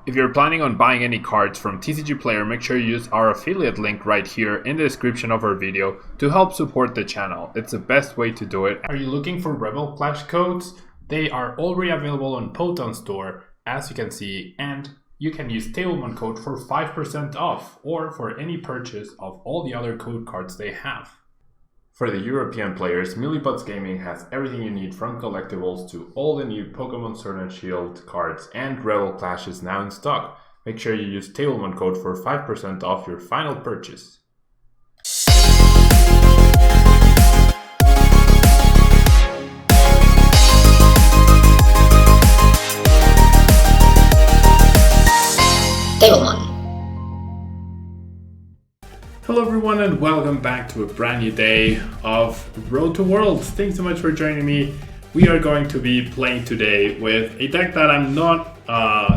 If you're planning on buying any cards from TCG Player, make sure you use our affiliate link right here in the description of our video to help support the channel. It's the best way to do it. Are you looking for Rebel Clash codes? They are already available on Poton Store, as you can see, and you can use Tablemon code for 5% off or for any purchase of all the other code cards they have. For the European players, Millibots Gaming has everything you need from collectibles to all the new Pokemon Sword and Shield cards, and Rebel Clash is now in stock. Make sure you use Tablemon code for 5% off your final purchase. Tablemon. Hello everyone and welcome back to a brand new day of Road to Worlds. Thanks so much for joining me. We are going to be playing today with a deck that I'm not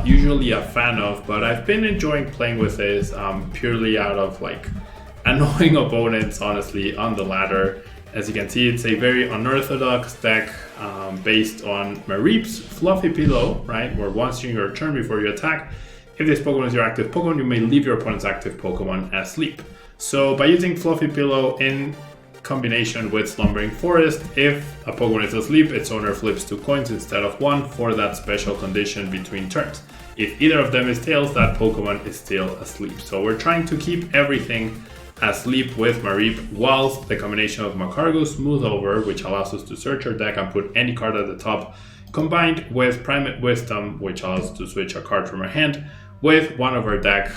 usually a fan of, but I've been enjoying playing with this purely out of like annoying opponents, honestly, on the ladder. As you can see, it's a very unorthodox deck based on Mareep's Fluffy Pillow, right? Where once during your turn before you attack, if this Pokemon is your active Pokemon, you may leave your opponent's active Pokemon asleep. So by using Fluffy Pillow in combination with Slumbering Forest, if a Pokemon is asleep, its owner flips 2 coins instead of 1 for that special condition between turns. If either of them is tails, that Pokemon is still asleep. So we're trying to keep everything asleep with Mareep, whilst the combination of Magcargo Smooth Over, which allows us to search our deck and put any card at the top, combined with Primate Wisdom, which allows us to switch a card from our hand, with one of our deck,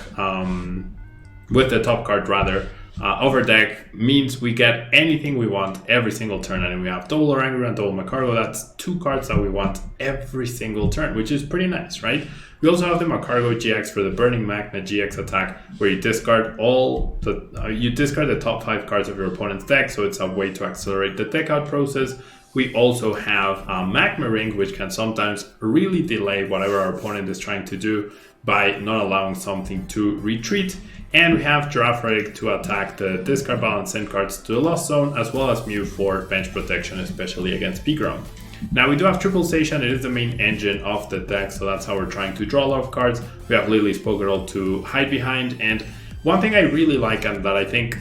with the top card rather, of our deck, means we get anything we want every single turn. And we have double Oranguru and double Magcargo. That's 2 cards that we want every single turn, which is pretty nice, right? We also have the Magcargo GX for the Burning Magnet GX attack, where you discard the top 5 cards of your opponent's deck, so it's a way to accelerate the deck out process. We also have Magma Ring, which can sometimes really delay whatever our opponent is trying to do by not allowing something to retreat. And we have Girafarig to attack the discard pile and send cards to the Lost Zone, as well as Mew for bench protection, especially against Pigrom. Now we do have Triple Station, it is the main engine of the deck, so that's how we're trying to draw a lot of cards. We have Lily's Pokédoll to hide behind, and one thing I really like and that I think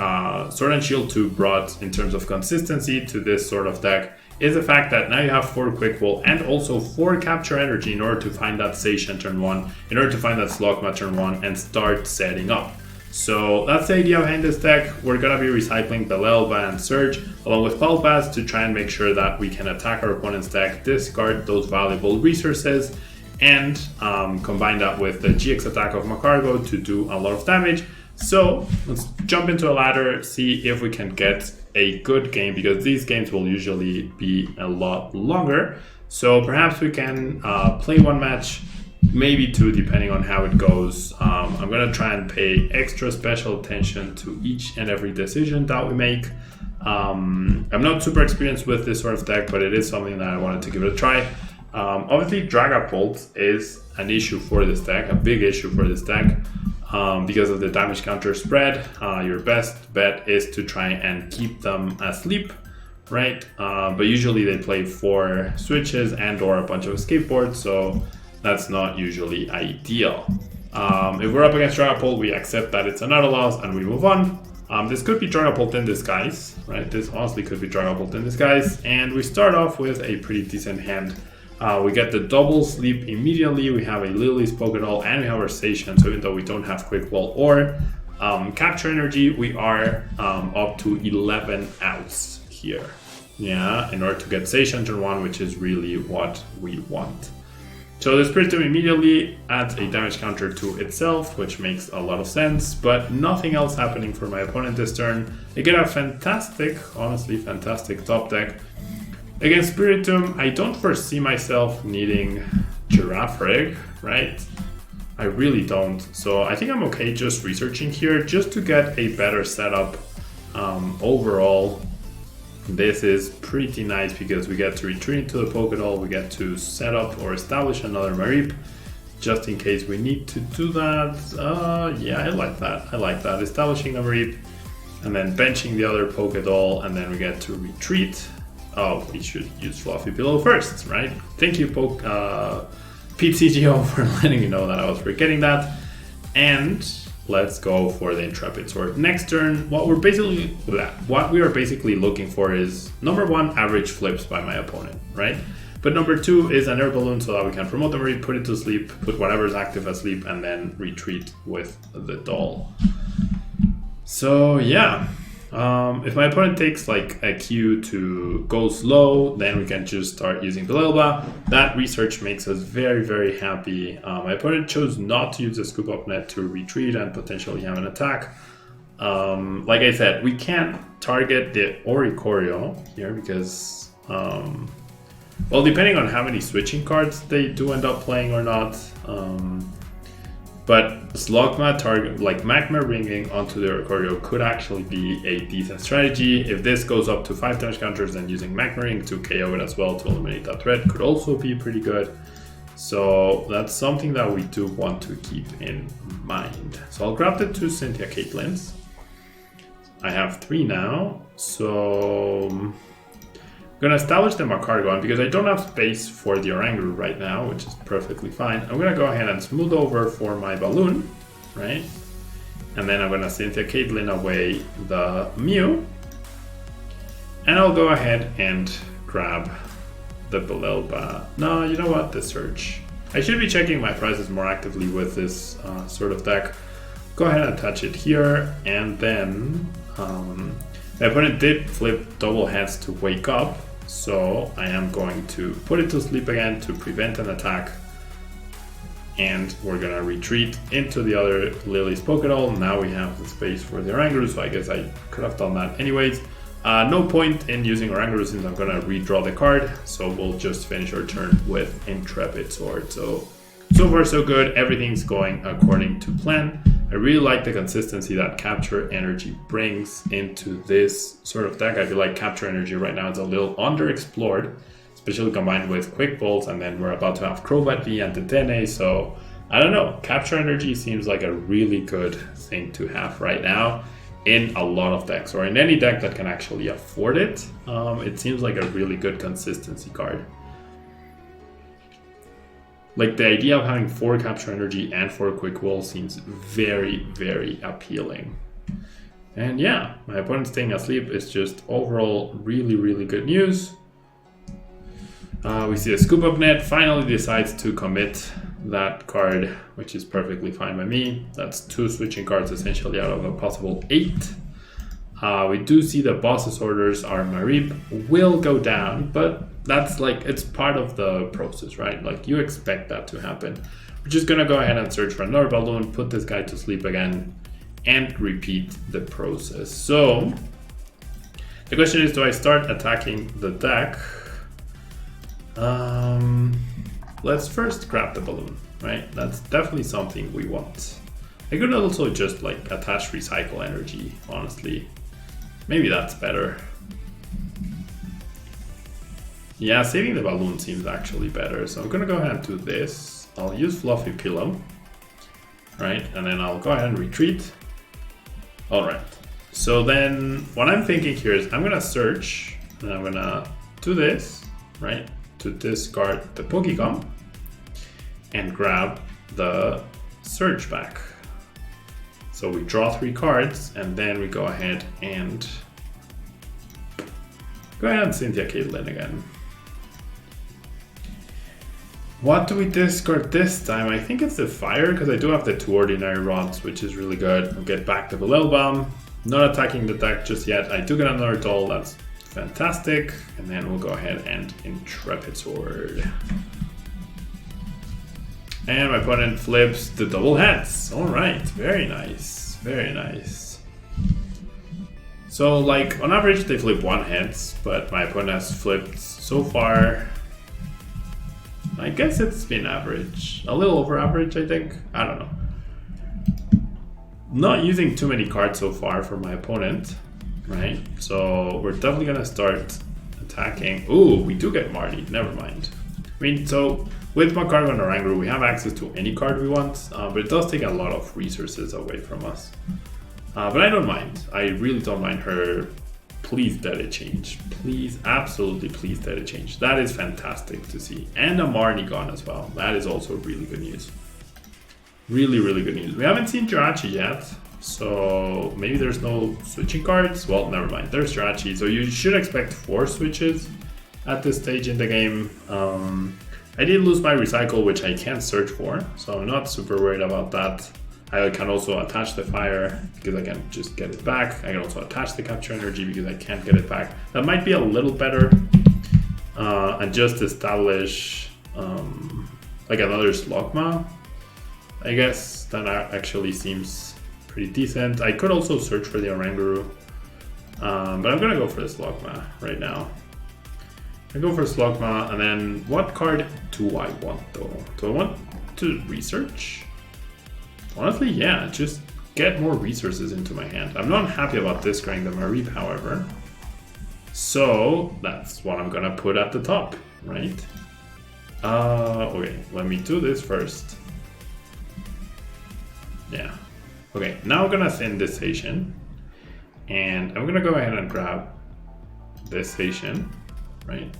Sword and Shield 2 brought in terms of consistency to this sort of deck is the fact that now you have 4 Quick Ball and also 4 Capture Energy in order to find that Station turn 1, in order to find that Slugma turn 1 and start setting up. So that's the idea behind this deck. We're going to be recycling Belelva and Surge along with Palpas to try and make sure that we can attack our opponent's deck, discard those valuable resources, and combine that with the GX attack of Magcargo to do a lot of damage. So let's jump into a ladder, see if we can get a good game, because these games will usually be a lot longer. So perhaps we can play 1 match, maybe 2, depending on how it goes. I'm going to try and pay extra special attention to each and every decision that we make. I'm not super experienced with this sort of deck, but it is something that I wanted to give it a try. Obviously, Dragapult is an issue for this deck, a big issue for this deck. Because of the damage counter spread, your best bet is to try and keep them asleep, right? But usually they play 4 switches and or a bunch of escape boards, so that's not usually ideal. If we're up against Dragapult, we accept that it's another loss and we move on. This could be Dragapult in disguise, right? This honestly could be Dragapult in disguise, and we start off with a pretty decent hand. We get the double sleep immediately, we have a Lily's Pokédoll, and we have our Station, so even though we don't have Quick Ball or Capture Energy, we are up to 11 outs here. Yeah, in order to get Station turn 1, which is really what we want. So the Spiritomb immediately adds a damage counter to itself, which makes a lot of sense, but nothing else happening for my opponent this turn. They get a fantastic, honestly fantastic top deck. Against Spiritomb, I don't foresee myself needing Girafarig, right? I really don't. So I think I'm okay just researching here, just to get a better setup. Overall, this is pretty nice because we get to retreat into the Pokédoll, we get to set up or establish another Mareep, just in case we need to do that. Yeah, I like that. I like that. Establishing a Mareep, and then benching the other Pokédoll, and then we get to retreat. Oh, we should use Fluffy Pillow first, right? Thank you, PCGO for letting me know that I was forgetting that. And let's go for the Intrepid Sword. Next turn, what we are basically looking for is number 1, average flips by my opponent, right? But number 2 is an air balloon so that we can promote the Marie, put it to sleep, put whatever is active asleep, and then retreat with the doll. So yeah, if my opponent takes like a cue to go slow, then we can just start using Belelba. That research makes us very, very happy. My opponent chose not to use the Scoop Up Net to retreat and potentially have an attack. Like I said, we can't target the Oricorio here because, well, depending on how many switching cards they do end up playing or not. But Slugma target, like Magma Ringing onto the Oricorio could actually be a decent strategy. If this goes up to 5 damage counters, then using Magma Ring to KO it as well to eliminate that threat could also be pretty good. So that's something that we do want to keep in mind. So I'll grab the 2 Cynthia Caitlins. I have 3 now, so I'm gonna establish the Macargon because I don't have space for the Oranguru right now, which is perfectly fine. I'm gonna go ahead and smooth over for my balloon, right? And then I'm gonna Cynthia Caitlin away the Mew. And I'll go ahead and grab the Belelba. No, you know what? The Surge. I should be checking my prices more actively with this sort of deck. Go ahead and attach it here, and then my opponent did flip double heads to wake up, so I am going to put it to sleep again to prevent an attack. And we're gonna retreat into the other Lily's Pokédoll. Now we have the space for the Oranguru, so I guess I could have done that anyways. No point in using Oranguru since I'm gonna redraw the card, so we'll just finish our turn with Intrepid Sword. So far so good, everything's going according to plan. I really like the consistency that Capture Energy brings into this sort of deck. I feel like Capture Energy right now is a little underexplored, especially combined with Quick Bolts, and then we're about to have Crobat V and Tetene, so I don't know. Capture Energy seems like a really good thing to have right now in a lot of decks, or in any deck that can actually afford it. It seems like a really good consistency card. Like the idea of having 4 Capture Energy and 4 Quick Wall seems very, very appealing. And yeah, my opponent staying asleep is just overall really, really good news. We see a Scoop Up Net finally decides to commit that card, which is perfectly fine by me. That's 2 switching cards essentially out of a possible 8. We do see the boss's orders, our Marip will go down, but that's like, it's part of the process, right? Like you expect that to happen. We're just gonna go ahead and search for another balloon, put this guy to sleep again, and repeat the process. So the question is, do I start attacking the deck? Let's first grab the balloon, right? That's definitely something we want. I could also just like attach Recycle Energy, honestly. Maybe that's better. Yeah, saving the balloon seems actually better. So I'm gonna go ahead and do this. I'll use Fluffy Pillow, right? And then I'll go ahead and retreat. All right. So then what I'm thinking here is I'm gonna search and I'm gonna do this, right? To discard the Pokegum and grab the Surge back. So we draw 3 cards and then we go ahead and Cynthia Caitlin again. What do we discard this time? I think it's the Fire because I do have the 2 Ordinary Rods, which is really good. We'll get back the Belelba. Not attacking the deck just yet. I do get another doll, that's fantastic. And then we'll go ahead and Intrepid Sword. And my opponent flips the double heads. All right, very nice, very nice. So like on average they flip 1 heads, but my opponent has flipped so far, I guess it's been average, a little over average I think, I don't know. Not using too many cards so far for my opponent, right? So we're definitely gonna start attacking. Ooh, we do get Marty, never mind. I mean, so with Macargo and Oranguru, we have access to any card we want, but it does take a lot of resources away from us. But I don't mind. I really don't mind her Please let it change. Please, absolutely please let it change. That is fantastic to see. And a Marnie gone as well. That is also really good news. Really, really good news. We haven't seen Jirachi yet, so maybe there's no switching cards. Well, never mind. There's Jirachi, so you should expect 4 switches at this stage in the game. I did lose my recycle, which I can't search for, so I'm not super worried about that. I can also attach the fire because I can just get it back. I can also attach the capture energy because I can't get it back. That might be a little better. And just establish like another Slogma, I guess. That actually seems pretty decent. I could also search for the Oranguru, but I'm gonna go for the Slogma right now. I go for Slogma, and then what card do I want though? Do I want to research? Honestly, yeah, just get more resources into my hand. I'm not happy about discarding the Mareep, however. So that's what I'm gonna put at the top, right? Okay, let me do this first. Yeah. Okay, now I'm gonna thin this Haitian. And I'm gonna go ahead and grab this Haitian, right?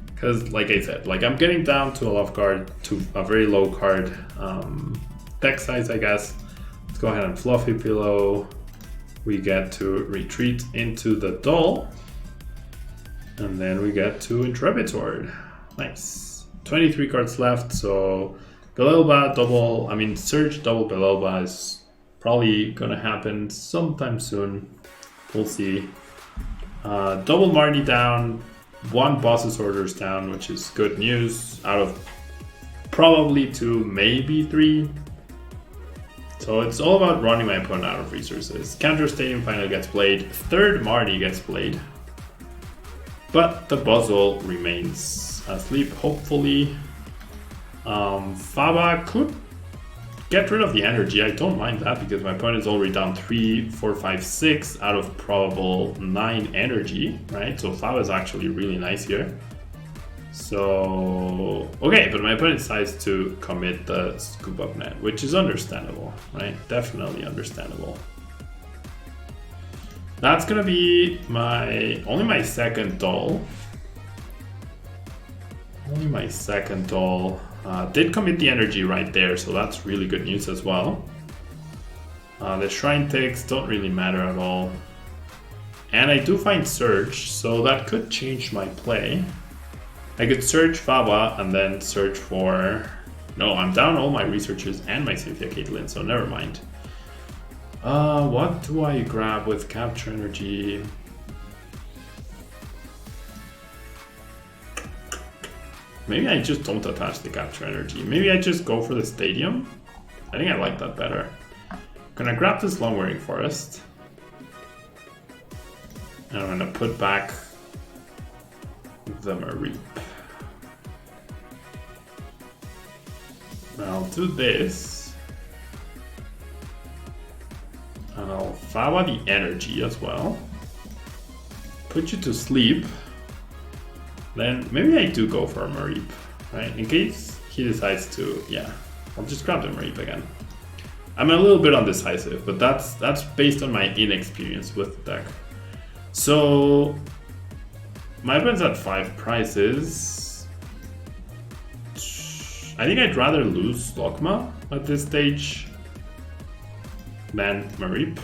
Because like I said, like I'm getting down to a low card, to a very low card deck size, I guess. Let's go ahead and Fluffy Pillow. We get to retreat into the Doll. And then we get to Intrepid Sword. Nice. 23 cards left, so Belelba double, Surge double Belelba is probably gonna happen sometime soon. We'll see. Double Marnie down, 1 Boss's Orders down, which is good news, out of probably 2, maybe 3. So it's all about running my opponent out of resources. Counter Stadium finally gets played, 3rd Marnie gets played, but the Buzzle remains asleep, hopefully. Faba could get rid of the energy. I don't mind that because my opponent is already down 3, 4, 5, 6 out of probable 9 energy, right? So Faba is actually really nice here. So, okay, but my opponent decides to commit the Scoop Up Net, which is understandable, right? Definitely understandable. That's gonna be only my second Doll. Only my second Doll. Did commit the energy right there, so that's really good news as well. The Shrine ticks don't really matter at all. And I do find Surge, so that could change my play. I could search Faba and then search for... No, I'm down all my researchers and my Cynthia Caitlyn, so never mind. What do I grab with Capture Energy? Maybe I just don't attach the Capture Energy. Maybe I just go for the Stadium? I think I like that better. I'm gonna grab this Long Wearing Forest. And I'm gonna put back the Mareep. I'll do this. And I'll Faba the energy as well. Put you to sleep. Then maybe I do go for a Mareep, right? In case he decides to, yeah. I'll just grab the Mareep again. I'm a little bit undecisive, but that's based on my inexperience with the deck. So my opponent's at 5 prizes. I think I'd rather lose Slogma at this stage than Mareep.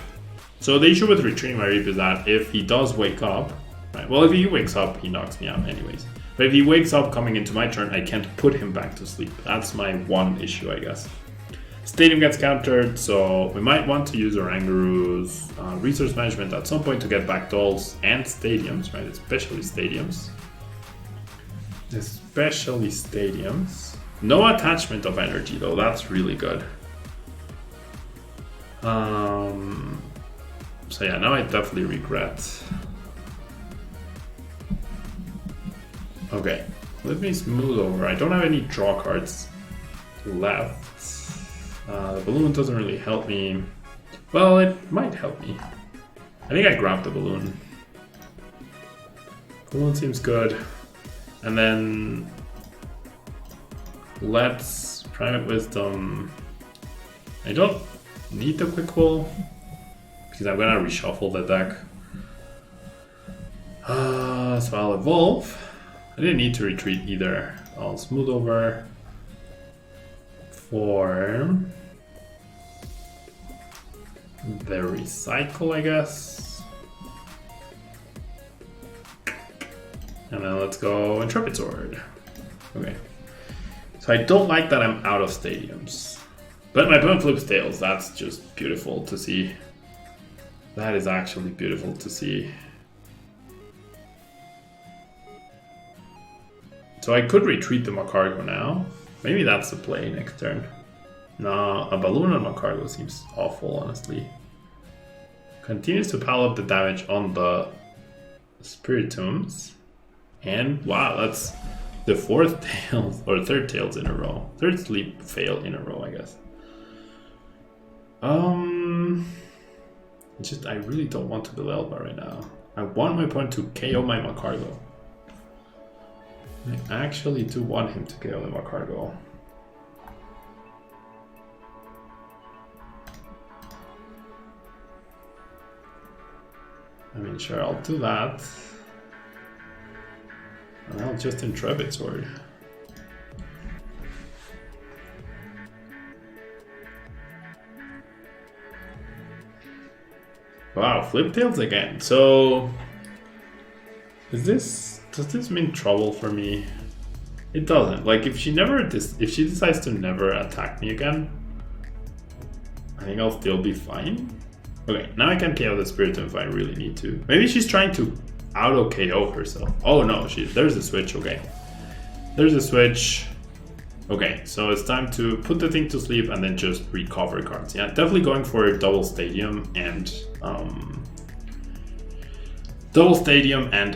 So the issue with retreating Mareep is that if he does wake up, right, well, if he wakes up, he knocks me out anyways. But if he wakes up coming into my turn, I can't put him back to sleep. That's my one issue, I guess. Stadium gets countered, so we might want to use Oranguru's resource management at some point to get back Dolls and Stadiums, right? Especially Stadiums. Especially Stadiums. No attachment of energy, though. That's really good. So yeah, now I definitely regret. Okay, let me smooth over. I don't have any draw cards left. The balloon doesn't really help me. Well, it might help me. I think I grabbed the balloon. Balloon seems good. And then let's Private Wisdom. I don't need the Quick Pull because I'm gonna reshuffle the deck. So I'll evolve. I didn't need to retreat either. I'll smooth over for the recycle, I guess. And then let's go Intrepid Sword. Okay. So I don't like that I'm out of stadiums. But my opponent flips tails. That's just beautiful to see. That is actually beautiful to see. So I could retreat the Macargo now. Maybe that's the play next turn. No, a balloon on Macargo seems awful, honestly. Continues to pile up the damage on the Spiritombs. And wow, that's the fourth tails, or third tails in a row. Third sleep fail in a row, I guess. I really don't want to build Elba right now. I want my opponent to KO my Macargo. I actually do want him to KO the Macargo. I mean, sure, I'll do that. And I'll just Intrepid Sword. Wow, flip tails again. So, does this mean trouble for me? It doesn't. Like, if she decides to never attack me again, I think I'll still be fine. Okay, now I can KO the Spiritomb if I really need to. Maybe she's trying to auto KO herself. Oh no, there's a switch. Okay, there's a switch. Okay, so it's time to put the thing to sleep and then just recover cards. Yeah, definitely going for a double stadium and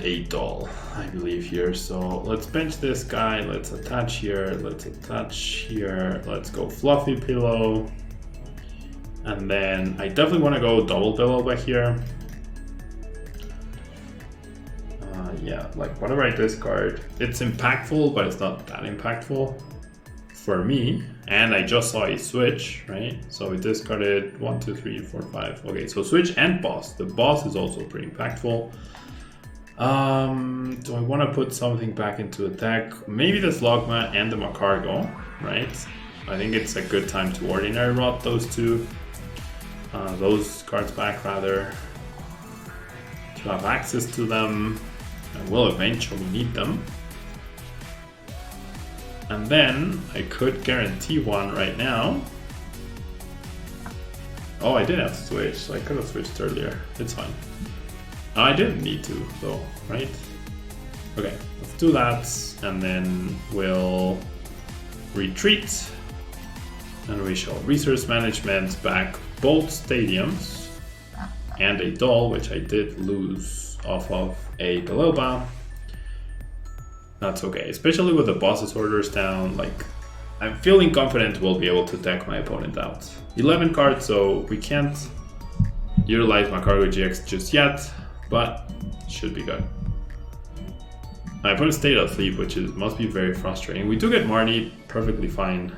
a doll, I believe here. So let's bench this guy. Let's attach here. Let's attach here. Let's go fluffy pillow. And then I definitely want to go double pillow back here. Yeah, like whatever I discard, it's impactful, but it's not that impactful for me. And I just saw a switch, right? So we discarded 1, 2, 3, 4, 5. Okay, so switch and boss. The boss is also pretty impactful. Do I want to put something back into a deck? Maybe the Slogma and the Macargo, right? I think it's a good time to Ordinary Rot those two. Those cards back rather. To have access to them. I will eventually need them. And then I could guarantee one right now. Oh, I did have to switch, so I could have switched earlier. It's fine. I didn't need to though, right? Okay, let's do that, and then we'll retreat. And we shall resource management back both stadiums and a doll, which I did lose off of a Belelba. That's okay, especially with the boss's orders down. Like, I'm feeling confident we'll be able to deck my opponent out. 11 cards, so we can't utilize Macargo GX just yet, but should be good. My opponent stayed asleep, which must be very frustrating. We do get Marnie, perfectly fine.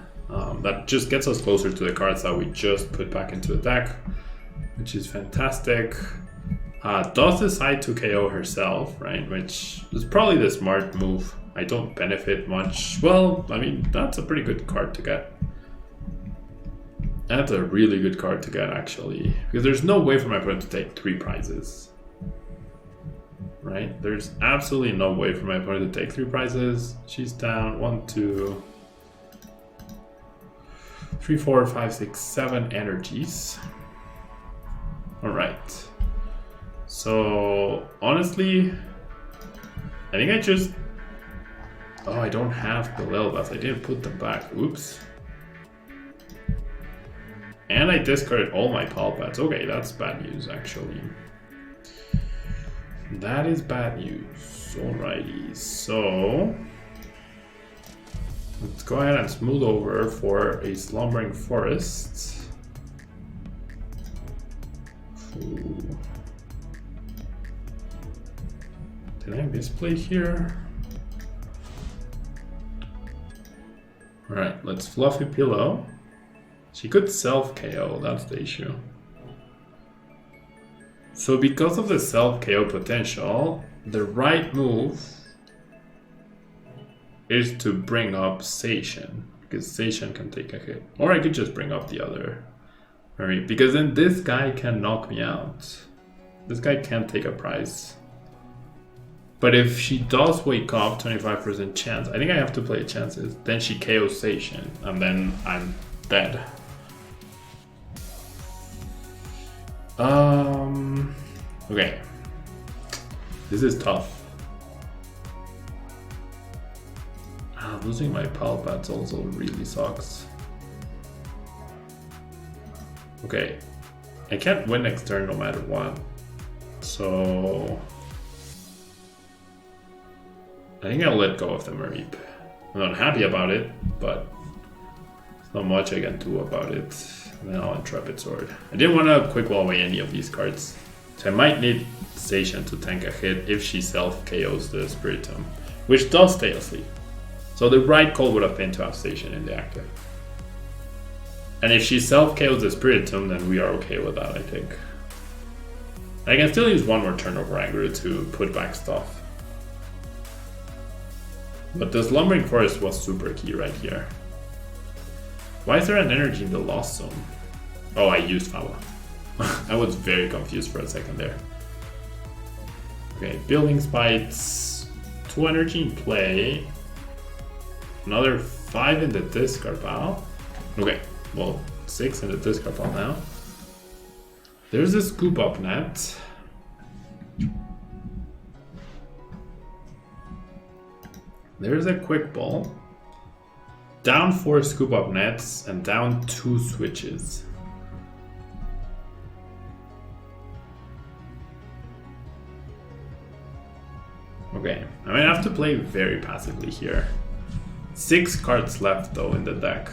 That just gets us closer to the cards that we just put back into the deck, which is fantastic. Does decide to KO herself, right? Which is probably the smart move. I don't benefit much. Well, I mean, that's a pretty good card to get. That's a really good card to get, actually. Because there's no way for my opponent to take 3 prizes. Right? There's absolutely no way for my opponent to take 3 prizes. She's down 1, 2, 3, 4, 5, 6, 7 energies. Alright. So, honestly, I think I just... Oh, I don't have Belelbas. I didn't put them back. Oops. And I discarded all my Palpats. Okay, that's bad news, actually. That is bad news. Alrighty, so... let's go ahead and smooth over for a Slumbering Forest. Ooh. Did I misplay here? Alright, let's Fluffy Pillow. She could self-KO, that's the issue. So because of the self-KO potential, the right move is to bring up Seishin, because Seishin can take a hit. Or I could just bring up the other Marie, because then this guy can knock me out. This guy can't take a prize. But if she does wake up, 25% chance. I think I have to play chances. Then she KOs Seishin, and then I'm dead. Okay. This is tough. Losing my pal pads also really sucks. Okay. I can't win next turn no matter what. So I think I'll let go of the Mareep. I'm not happy about it, but there's not much I can do about it. And then I'll Intrepid Sword. I didn't want to quick wall away any of these cards. So I might need Seishin to tank a hit if she self-KOs the Spiritomb, which does stay asleep. So the right call would have been to have Seishin in the active. And if she self-KOs the Spiritomb, then we are okay with that, I think. I can still use one more turn of Oranguru to put back stuff. But the Slumbering Forest was super key right here. Why is there an energy in the Lost Zone? Oh, I used Fala. I was very confused for a second there. Okay, Building Spites. 2 energy in play. Another 5 in the discard pile. Okay, well, 6 in the discard pile now. There's a Scoop Up Net. There's a Quick Ball. Down 4 Scoop Up Nets and down 2 switches. Okay, I might have to play very passively here. 6 cards left though in the deck.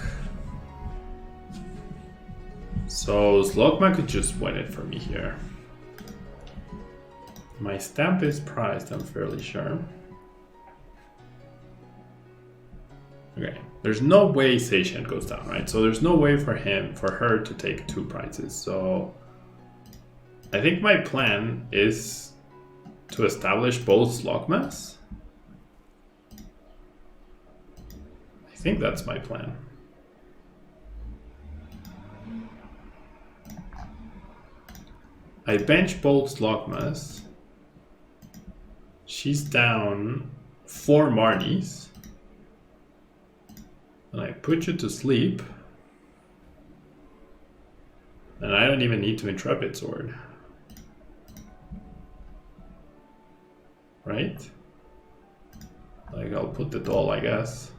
So Slugma could just win it for me here. My stamp is prized, I'm fairly sure. Okay, there's no way Seishin goes down, right? So there's no way for her to take 2 prizes. So I think my plan is to establish both Slugmas. I think that's my plan. I bench both Slugmas. She's down 4 Marnies. And I put you to sleep. And I don't even need to Intrepid Sword. Right? Like, I'll put the doll, I guess.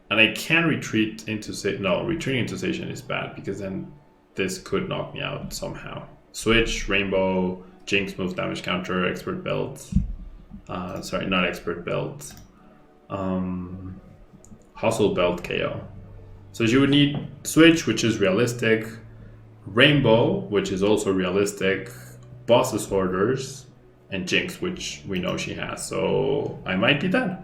And I can retreat into no, retreating into Seishin is bad because then this could knock me out somehow. Switch, Rainbow, Jinx, move damage counter, Expert Belt. Sorry, not Expert Belt. Hustle Belt KO. So you would need Switch, which is realistic, Rainbow, which is also realistic, Boss's Orders, and Jinx, which we know she has. So I might be dead.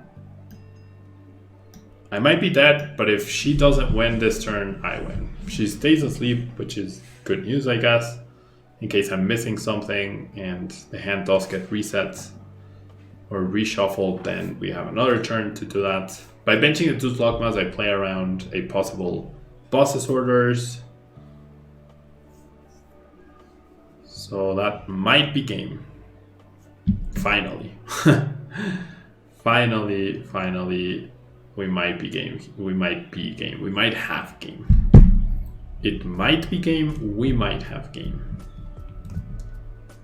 I might be dead, but if she doesn't win this turn, I win. If she stays asleep, which is good news, I guess, in case I'm missing something and the hand does get reset or reshuffled, then we have another turn to do that. By benching the 2 Slugmas, I play around a possible Boss's Orders. So that might be game. Finally. Finally, we might be game. We might be game. We might have game. It might be game. We might have game.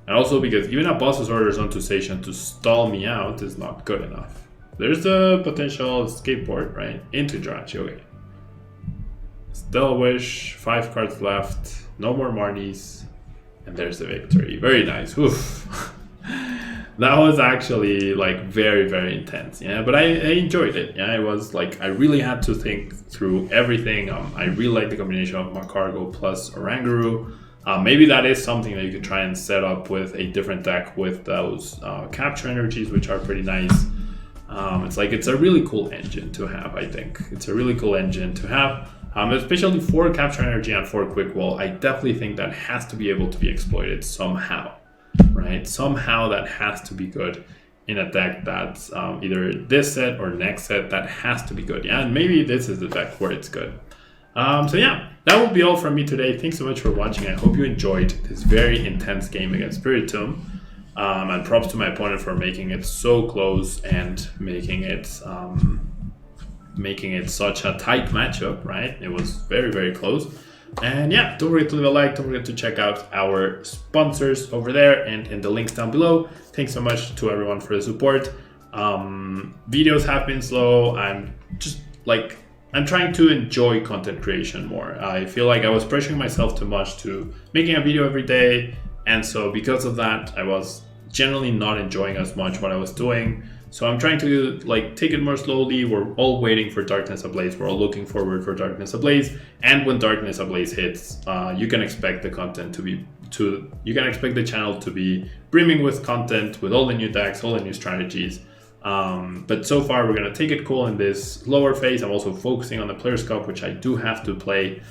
And also because even a Boss's Orders onto Seishin to stall me out is not good enough. There's the potential skateboard, right? Into Jirachi, okay. Stellar Wish, 5 cards left, no more Marnies, and there's the victory. Very nice. Oof. That was actually like very, very intense, yeah. But I enjoyed it. Yeah, it was like I really had to think through everything. I really like the combination of Macargo plus Oranguru. Maybe that is something that you could try and set up with a different deck with those capture energies, which are pretty nice. It's a really cool engine to have, I think. It's a really cool engine to have, especially for capture energy and for quick wall. I definitely think that has to be able to be exploited somehow. right? Somehow that has to be good in a deck that's either this set or next set. That has to be good. Yeah, and maybe this is the deck where it's good. So yeah, that will be all from me today. Thanks so much for watching. I hope you enjoyed this very intense game against Spirit Tomb. And props to my opponent for making it so close and making it such a tight matchup, right? It was very, very close. And yeah, don't forget to leave a like, don't forget to check out our sponsors over there and in the links down below. Thanks so much to everyone for the support. Videos have been slow. I'm trying to enjoy content creation more. I feel like I was pressuring myself too much to making a video every day. And so because of that, I was generally not enjoying as much what I was doing. So I'm trying to take it more slowly. We're all waiting for Darkness Ablaze. We're all looking forward for Darkness Ablaze. And when Darkness Ablaze hits, you can expect the content you can expect the channel to be brimming with content, with all the new decks, all the new strategies. But so far we're gonna take it cool in this lower phase. I'm also focusing on the Players Cup, which I do have to play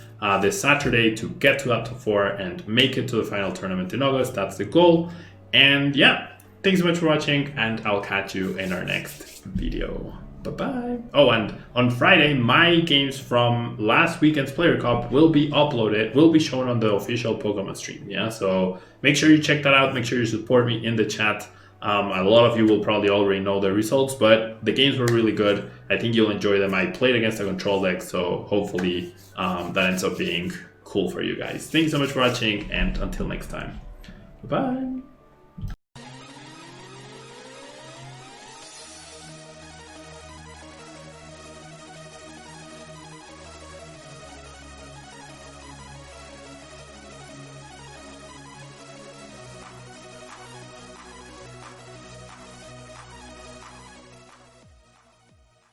this Saturday to get to that top 4 and make it to the final tournament in August. That's the goal. And yeah. Thanks so much for watching, and I'll catch you in our next video. Bye-bye. Oh, and on Friday, my games from last weekend's Player Cup will be uploaded, will be shown on the official Pokemon stream. Yeah, so make sure you check that out. Make sure you support me in the chat. A lot of you will probably already know the results, but the games were really good. I think you'll enjoy them. I played against a control deck, so hopefully that ends up being cool for you guys. Thanks so much for watching, and until next time. Bye-bye.